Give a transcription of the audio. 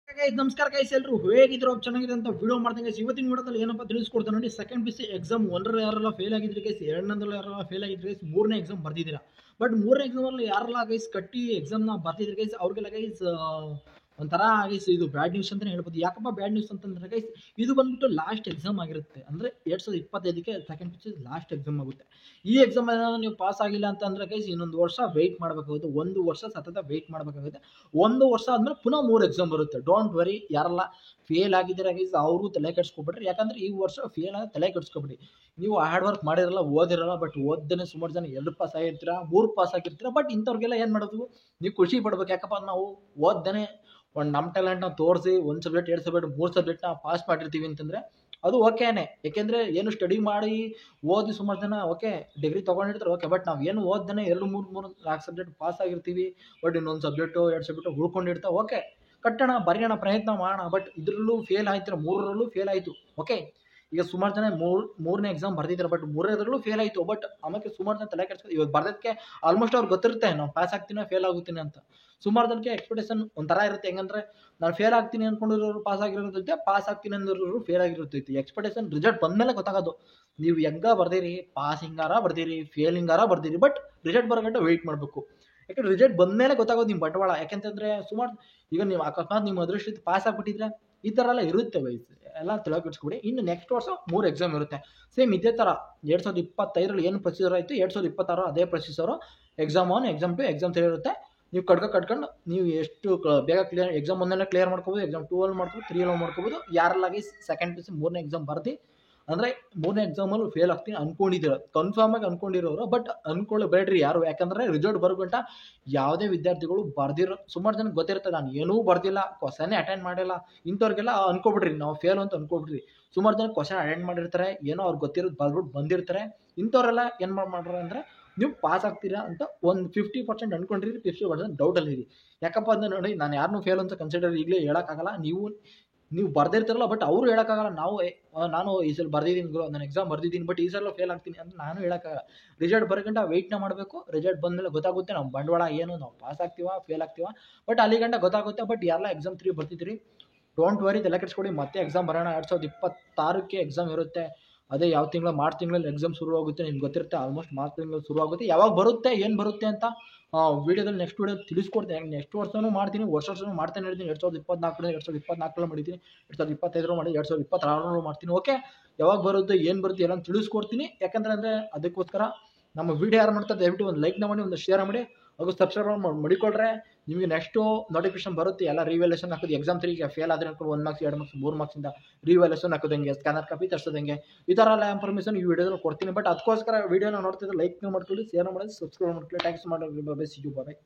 guys ನಮಸ್ಕಾರ guys ಎಲ್ಲರೂ ಹೇಗಿದ್ರು ಚೆನ್ನಾಗಿದೆ ಅಂತ ವಿಡಿಯೋ ಮಾಡ್ತೀನಿ ಗೈಸ್ ಇವತ್ತಿನ ವಿಡಿಯೋದಲ್ಲಿ ಏನಪ್ಪ ತಿಳಿಸ್ಕೊಡ್ತೀನಿ ನೋಡಿ ಸೆಕೆಂಡ್ ಪಿ ಸಿ ಎಕ್ಸಾಮ್ ಒಂದರಲ್ಲಿ ಯಾರೆಲ್ಲ ಫೇಲ್ ಆಗಿದ್ರಿ ಗೈಸ್ ಎರಡನೇದಲ್ಲಿ ಯಾರೆಲ್ಲ ಫೇಲ್ ಆಗಿದ್ರಿ ಗೈಸ್ ಮೂರನೇ ಎಕ್ಸಾಮ್ ಬರ್ದಿದ್ದೀರಾ ಬಟ್ ಮೂರನೇ ಎಕ್ಸಾಮ್ ಅಲ್ಲಿ ಯಾರೆಲ್ಲ ಗೈಸ್ ಕಟ್ಟಿ ಎಕ್ಸಾಮ್ನ ಬರ್ದಿದ್ರಿ ಗೈಸ್ ಅವ್ರಿಗೆಲ್ಲ ಗೈಸ್ ಒಂಥರ ಗೈಸ್ ಇದು ಬ್ಯಾಡ್ ನ್ಯೂಸ್ ಅಂತಾನೆ ಹೇಳ್ಬೋದು ಯಾಕಪ್ಪ ಬ್ಯಾಡ್ ನ್ಯೂಸ್ ಅಂತಂದ್ರೆ ಗೈಸ್ ಇದು ಬಂದ್ಬಿಟ್ಟು ಲಾಸ್ಟ್ ಎಕ್ಸಾಮ್ ಆಗಿರುತ್ತೆ ಅಂದ್ರೆ 2025ಕ್ಕೆ second P C last exam ಆಗುತ್ತೆ ಈ ಎಕ್ಸಾಮ್ ನೀವು ಪಾಸ್ ಆಗಿಲ್ಲ ಅಂತಂದ್ರೆ ಗೈಸ್ ಇನ್ನೊಂದು ವರ್ಷ ವೆಯ್ಟ್ ಮಾಡಬೇಕಾಗುತ್ತೆ ಒಂದು ವರ್ಷ ಸತತ ವೆಯ್ಟ್ ಮಾಡಬೇಕಾಗುತ್ತೆ ಒಂದು ವರ್ಷ ಆದ್ಮೇಲೆ ಪುನಃ 3 ಎಕ್ಸಾಮ್ ಬರುತ್ತೆ ಡೋಂಟ್ ವರಿ ಯಾರೆಲ್ಲ ಫೇಲ್ ಆಗಿದ್ದೀರಾ ಗೈಸ್ ಅವರು ತಲೆ ಕೆಡಿಸ್ಕೊಬಿಡ್ರಿ ಯಾಕಂದ್ರೆ ಈ ವರ್ಷ ಫೇಲ್ ಆಗಿ ತಲೆ ಕೆಡಿಸ್ಕೊಬಿಡಿ ನೀವು ಹಾರ್ಡ್ ವರ್ಕ್ ಮಾಡಿರಲ್ಲ ಓದಿರಲ್ಲ ಬಟ್ ಓದ್ದನೆ ಸುಮಾರು ಜನ 2 ಪಾಸ್ ಆಗಿರ್ತೀರಾ 3 ಪಾಸ್ ಆಗಿರ್ತೀರಾ ಬಟ್ ಇಂಥವ್ರಿಗೆಲ್ಲ ಏನು ಮಾಡೋದು ನೀವು ಖುಷಿ ಪಡ್ಬೇಕು ಯಾಕಪ್ಪ ನಾವು ಓದ್ದನೆ ಒಂದು ನಮ್ಮ ಟ್ಯಾಲೆಂಟ್ನ ತೋರಿಸಿ ಒಂದು ಸಬ್ಜೆಕ್ಟ್ 2 ಸಬ್ಜೆಕ್ಟ್ 3 ಸಬ್ಜೆಕ್ಟ್ನ ಪಾಸ್ ಮಾಡಿರ್ತೀವಿ ಅಂತಂದ್ರೆ ಅದು ಓಕೆನೆ ಯಾಕೆಂದ್ರೆ ಏನು ಸ್ಟಡಿ ಮಾಡಿ ಓದಿ ಸುಮಾರು ಜನ ಓಕೆ ಡಿಗ್ರಿ ತೊಗೊಂಡಿರ್ತಾರೆ ಓಕೆ ಬಟ್ ನಾವು ಏನು ಓದ್ದನೆ 2 3 4 ಸಬ್ಜೆಕ್ಟ್ ಪಾಸ್ ಆಗಿರ್ತೀವಿ ಬಟ್ ಇನ್ನೊಂದು ಸಬ್ಜೆಕ್ಟು 2 ಸಬ್ಜೆಕ್ಟು ಉಳ್ಕೊಂಡಿರ್ತಾವೆ ಓಕೆ ಕಟ್ಟೋಣ ಬರೆಯೋಣ ಪ್ರಯತ್ನ ಮಾಡೋಣ ಬಟ್ ಇದರಲ್ಲೂ ಫೇಲ್ ಆಯ್ತಿರ ಮೂರರಲ್ಲೂ ಫೇಲ್ ಆಯಿತು ಓಕೆ ಈಗ ಸುಮಾರು ಜನ ಮೂರನೇ ಎಕ್ಸಾಮ್ ಬರ್ದಿದ್ದಾರೆ ಬಟ್ ಮೂರನೇದ್ರಲ್ಲೂ ಫೇಲ್ ಆಯಿತು ಬಟ್ ಆಮೇಲೆ ಸುಮಾರು ಜನ ತಲೆ ಕೆಡ್ಸ್ಕೊಂಡು ಇವಾಗ ಬರ್ದಕ್ಕೆ ಆಲ್ಮೋಸ್ಟ್ ಅವ್ರಿಗೆ ಗೊತ್ತಿರುತ್ತೆ ನಾವು ಪಾಸ್ ಆಗ್ತೀನೋ ಫೇಲ್ ಆಗುತ್ತೀನಿ ಅಂತ ಸುಮಾರು ಜನಕ್ಕೆ ಎಕ್ಸ್ಪೆಕ್ಟೇಷನ್ ಒಂಥರ ಇರುತ್ತೆ ಹೆಂಗಂದ್ರೆ ನಾನು ಫೇಲ್ ಆಗ್ತೀನಿ ಅನ್ಕೊಂಡಿರೋರು ಪಾಸ್ ಆಗಿರೋದೈತೆ ಪಾಸ್ ಆಗ್ತೀನಿ ಅಂದಿರೋರು ಫೇಲ್ ಆಗಿರ್ತೈತಿ ಎಕ್ಸ್ಪೆಕ್ಟೇಷನ್ ರಿಸಲ್ಟ್ ಬಂದಮೇಲೆ ಗೊತ್ತಾಗೋದು ನೀವು ಹೆಂಗ ಬರ್ದಿರಿ ಪಾಸಿಂಗಾರ ಬರ್ದಿರಿ ಫೇಲಿಂಗಾರ ಬರ್ದಿರಿ ಬಟ್ ರಿಸಲ್ಟ್ ಬರೋಗಂಟ ವೆಯ್ಟ್ ಮಾಡಬೇಕು ಯಾಕಂದ್ರೆ ರಿಸಲ್ಟ್ ಬಂದಮೇಲೆ ಗೊತ್ತಾಗೋದು ನಿಮ್ಮ ಬಂಡವಾಳ ಯಾಕೆಂತಂದ್ರೆ ಸುಮಾರು ಈಗ ನೀವು ಅಕಸ್ಮಾತ್ ನಿಮ್ಮ ಅದೃಷ್ಟ ಪಾಸ್ ಆಗ್ಬಿಟ್ಟಿದ್ರೆ ಈ ಥರ ಎಲ್ಲ ಇರುತ್ತೆ ವಯಸ್ಸು ಎಲ್ಲ ತಿಳ್ಕೊಬಿಡಿ ಇನ್ನು ನೆಕ್ಸ್ಟ್ ವರ್ಷ 3 ಎಕ್ಸಾಮ್ ಇರುತ್ತೆ ಸೇಮ್ ಇದೇ ಥರ 2025ರಲ್ಲಿ ಏನು ಪ್ರೊಸೀಜರ್ ಆಯಿತು 2026 ಅದೇ ಪ್ರೊಸೀಜರು ಎಕ್ಸಾಮ್ 1 ಎಕ್ಸಾಮ್ 2 ಎಕ್ಸಾಮ್ 3 ಇರುತ್ತೆ ನೀವು ಕಟ್ಕೊಂಡು ನೀವು ಎಷ್ಟು ಬೇಗ ಕ್ಲಿಯರ್ ಎಕ್ಸಾಮ್ 1 ಕ್ಲಿಯರ್ ಮಾಡ್ಕೋಬೋದು ಎಕ್ಸಾಮ್ 2 ಅಲ್ಲಿ ಮಾಡ್ಕೋಬೋದು 3 ಅಲ್ಲಿ ಮಾಡ್ಕೋಬೋದು ಯಾರೆಲ್ಲಾಗಿ ಸೆಕೆಂಡ್ ಪಿ ಸಿ 3ನೇ ಎಕ್ಸಾಮ್ ಬರ್ದು ಅಂದರೆ 3ನೇ ಎಕ್ಸಾಮಲ್ಲೂ ಫೇಲ್ ಆಗ್ತೀನಿ ಅನ್ಕೊಂಡಿದ್ದೀರ ಕನ್ಫರ್ಮ್ ಆಗಿ ಅನ್ಕೊಂಡಿರೋರು ಬಟ್ ಅನ್ಕೊಳ್ಳಬೇಡ್ರಿ ಯಾರು ಯಾಕಂದರೆ ರಿಸಲ್ಟ್ ಬರೋಗಂಟ ಯಾವುದೇ ವಿದ್ಯಾರ್ಥಿಗಳು ಬರ್ದಿರೋ ಸುಮಾರು ಜನ ಗೊತ್ತಿರುತ್ತೆ ನಾನು ಏನೂ ಬರ್ದಿಲ್ಲ ಕ್ವಶನೇ ಅಟೆಂಡ್ ಮಾಡಿಲ್ಲ ಇಂಥವ್ರಿಗೆಲ್ಲ ಅನ್ಕೊಬಿಡ್ರಿ ನಾವು ಫೇಲ್ ಅಂತ ಅನ್ಕೊಬಿಡ್ರಿ ಸುಮಾರು ಜನ ಕ್ವಶನ್ ಅಟೆಂಡ್ ಮಾಡಿರ್ತಾರೆ ಏನೋ ಅವ್ರಿಗೆ ಗೊತ್ತಿರೋದು ಬರ್ಬಿಟ್ಟು ಬಂದಿರ್ತಾರೆ ಇಂಥವ್ರೆಲ್ಲ ಏನು ಮಾಡ್ರಿ ಅಂದರೆ ನೀವು ಪಾಸ್ ಆಗ್ತೀರಾ ಅಂತ ಒಂದು 50% ಅನ್ಕೊಂಡಿರಿ 50% ಡೌಟಲ್ಲಿರಿ ಯಾಕಪ್ಪ ಅಂದ್ರೆ ನೋಡಿ ನಾನು ಯಾರನ್ನೂ ಫೇಲ್ ಅಂತ ಕನ್ಸಿಡರ್ ಈಗಲೇ ಹೇಳೋಕ್ಕಾಗಲ್ಲ ನೀವು ಬರ್ದಿರ್ತಾರಲ್ಲ ಬಟ್ ಅವರು ಹೇಳೋಕ್ಕಾಗಲ್ಲ ನಾನು ಈ ಸಲ ಬರ್ದಿದ್ದೀನಿ ಗುರು ನಾನು ಎಕ್ಸಾಮ್ ಬರ್ದಿದ್ದೀನಿ ಬಟ್ ಈ ಸಲ ಫೇಲ್ ಆಗ್ತೀನಿ ಅಂತ ನಾನು ಹೇಳೋಕ್ಕಾಗಲ್ಲ ರಿಸಲ್ಟ್ ಬರೋಗಂಟ ವೆಯ್ಟ್ನ ಮಾಡಬೇಕು ರಿಸಲ್ಟ್ ಬಂದಮೇಲೆ ಗೊತ್ತಾಗುತ್ತೆ ನಾವು ಬಂಡವಾಳ ಏನು ನಾವು ಪಾಸ್ ಆಗ್ತೀವ ಫೇಲ್ ಆಗ್ತೀವ ಬಟ್ ಅಲ್ಲಿಗಂಟ ಗೊತ್ತಾಗುತ್ತೆ ಬಟ್ ಯಾರೆಲ್ಲ ಎಕ್ಸಾಮ್ 3 ಬರ್ತಿದ್ದೀರಿ ಡೋಂಟ್ ವರಿ ತಲೆ ಕೆಡಿಸ್ಕೊಡಿ ಮತ್ತೆ ಎಕ್ಸಾಮ್ ಬರೋಣ 2026ಕ್ಕೆ ಎಕ್ಸಾಮ್ ಇರುತ್ತೆ ಅದೇ ಯಾವ ತಿಂಗಳು ಮಾರ್ಚ್ ತಿಂಗಳಲ್ಲಿ ಎಕ್ಸಾಮ್ ಶುರು ಆಗುತ್ತೆ ನಿಮ್ಗೆ ಗೊತ್ತಿರುತ್ತೆ ಆಲ್ಮೋಸ್ಟ್ ಮಾರ್ಚ್ ತಿಂಗಳು ಶುರು ಆಗುತ್ತೆ ಯಾವಾಗ ಬರುತ್ತೆ ಏನು ಬರುತ್ತೆ ಅಂತ ವೀಡಿಯೋದಲ್ಲಿ ನೆಕ್ಸ್ಟ್ ವೀಡಿಯೋ ತಿಳಿಸ್ಕೊಡ್ತೀನಿ ನೆಕ್ಸ್ಟ್ ವರ್ಷನೂ ಮಾಡ್ತೀನಿ ವರ್ಷನೂ ಮಾಡ್ತಾನೆ ಇರ್ತೀನಿ 2024 ಮಾಡಿದ್ದೀನಿ 2025 ಮಾಡಿ 2026 ಮಾಡ್ತೀನಿ ಓಕೆ ಯಾವಾಗ ಬರುತ್ತೆ ಏನು ಬರುತ್ತೆ ಎಲ್ಲ ತಿಳಿಸ್ಕೊಡ್ತೀನಿ ಯಾಕಂದ್ರೆ ಅಂದರೆ ಅದಕ್ಕೋಸ್ಕರ ನಮ್ಮ ವೀಡಿಯೋ ಯಾರು ಮಾಡ್ತಾರೆ ದಯವಿಟ್ಟು ಒಂದು ಲೈಕ್ನ ಮಾಡಿ ಒಂದು ಶೇರ್ ಮಾಡಿ ಹಾಗೂ ಸಬ್ಸ್ಕ್ರೈಬ್ ಮಾಡಿಕೊಳ್ರೆ ನಿಮಗೆ ನೆಕ್ಸ್ಟು ನೋಟಿಫಿಕೇಶನ್ ಬರುತ್ತೆ ಎಲ್ಲ ರಿವ್ಯಾಲ್ಯೂಷನ್ ಹಾಕೋದು ಎಕ್ಸಾಮ್ 3ಗೆ ಫೇಲ್ ಆದರೆ ಅನ್ಕೊಂಡು 1 ಮಾರ್ಕ್ಸ್ 2 ಮಾರ್ಕ್ಸ್ 3 ಮಾರ್ಕ್ಸಿಂದ ರಿವ್ಯಾಲ್ಯೂಷನ್ ಹಾಕೋದಂಗೆ ಸ್ಕ್ಯಾನರ್ ಕಾಪಿ ತರಿಸೋದಂಗೆ ಈ ಥರ ಎಲ್ಲ ಇನ್ಫಾರ್ಮೇಷನ್ ಈ ವಿಡಿಯೋದಲ್ಲಿ ಕೊಡ್ತೀನಿ ಬಟ್ ಅದಕ್ಕೋಸ್ಕರ ವಿಡಿಯೋನ ನೋಡ್ತಿದ್ರೆ ಲೈಕ್ ಮಾಡ್ಕೊಳ್ಳಿ ಶೇರ್ ಮಾಡಿ ಸಬ್ಸ್ಕ್ರೈಬ್ ಮಾಡ್ಕೊಳ್ಳಿ ಥ್ಯಾಂಕ್ಸ್ ಮಾಡಿ ಬಾಯ್ ಸಿ ಯು ಬಾಯ್